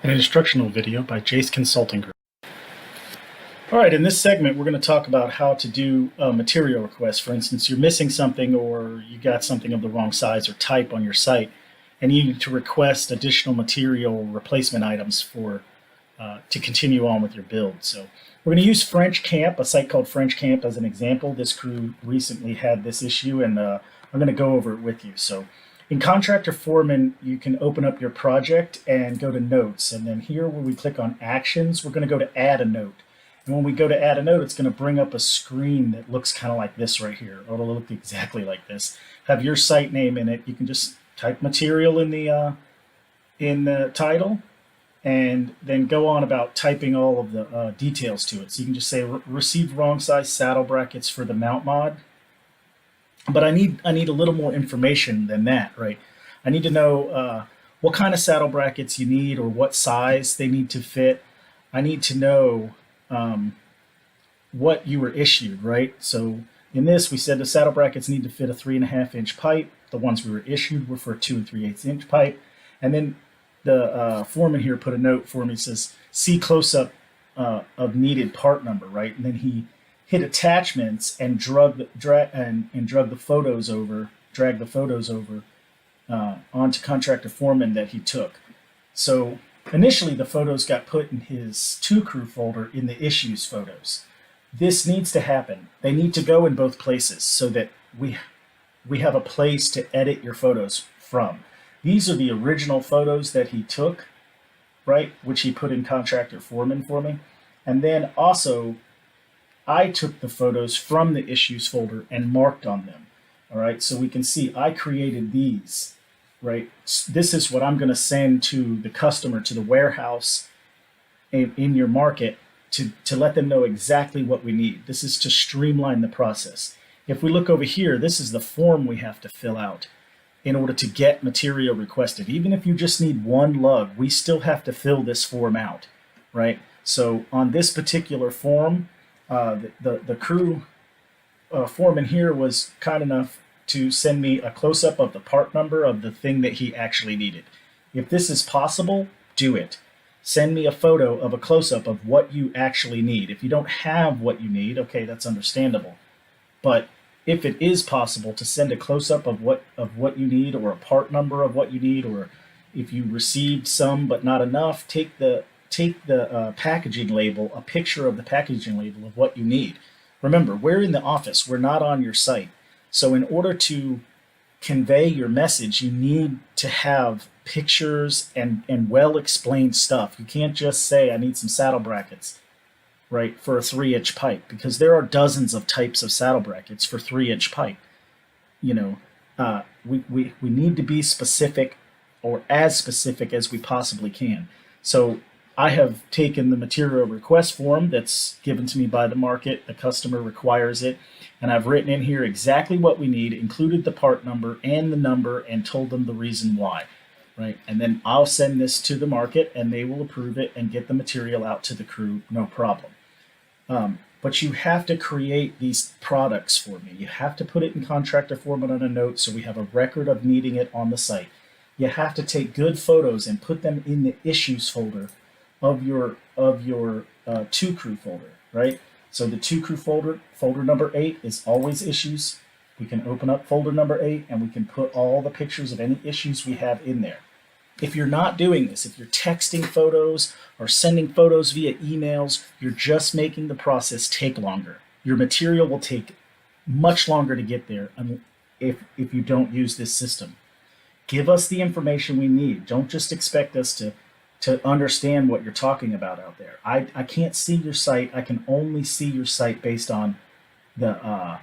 An instructional video by Jace Consulting Group. All right, in this segment, we're going to talk about how to do a material request. For instance, you're missing something or you got something of the wrong size or type on your site, and you need to request additional material replacement items to continue on with your build. So we're going to use French Camp, a site called French Camp, as an example. This crew recently had this issue, and I'm going to go over it with you. So in Contractor Foreman, you can open up your project and go to Notes. And then here, when we click on Actions, we're going to go to Add a Note. And when we go to Add a Note, it's going to bring up a screen that looks kind of like this right here. It'll look exactly like this. Have your site name in it. You can just type material in the title, and then go on about typing all of the details to it. So you can just say received wrong size saddle brackets for the mount mod. But I need a little more information than that, right? I need to know what kind of saddle brackets you need or what size they need to fit. I need to know what you were issued, right? So in this, we said the saddle brackets need to fit a 3.5-inch pipe. The ones we were issued were for a 2 3/8-inch pipe. And then the foreman here put a note for me. It says, see close-up of needed part number, right? And then he hit attachments and drag the photos over onto Contractor Foreman that he took. So initially, the photos got put in his To Crew folder in the issues photos. This needs to happen. They need to go in both places so that we have a place to edit your photos from. These are the original photos that he took, right, which he put in Contractor Foreman for me. And then also, I took the photos from the issues folder and marked on them. All right, so we can see I created these, right? This is what I'm going to send to the customer, to the warehouse in your market to let them know exactly what we need. This is to streamline the process. If we look over here, this is the form we have to fill out in order to get material requested. Even if you just need one lug, we still have to fill this form out, right? So on this particular form, the crew foreman here was kind enough to send me a close-up of the part number of the thing that he actually needed. If this is possible, do it. Send me a photo of a close-up of what you actually need. If you don't have what you need, okay, that's understandable. But if it is possible to send a close-up of what you need, or a part number of what you need, or if you received some but not enough, take the packaging label, a picture of the packaging label of what you need. Remember, we're in the office. We're not on your site. So in order to convey your message, you need to have pictures and well-explained stuff. You can't just say, I need some saddle brackets, right, for a 3-inch pipe, because there are dozens of types of saddle brackets for 3-inch pipe. You know, we need to be specific, or as specific as we possibly can. So I have taken the material request form that's given to me by the market. The customer requires it. And I've written in here exactly what we need, included the part number and the number, and told them the reason why, right? And then I'll send this to the market, and they will approve it and get the material out to the crew, no problem. But you have to create these products for me. You have to put it in Contractor Foreman on a note so we have a record of needing it on the site. You have to take good photos and put them in the issues folder of your To Crew folder, right? So the To Crew folder number 8 is always issues. We can open up folder number 8 and we can put all the pictures of any issues we have in there. If you're not doing this, if you're texting photos or sending photos via emails, you're just making the process take longer. Your material will take much longer to get there if you don't use this system. Give us the information we need. Don't just expect us to understand what you're talking about out there. I can't see your site. I can only see your site based on the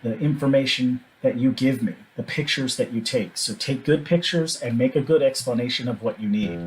information that you give me, the pictures that you take. So take good pictures and make a good explanation of what you need.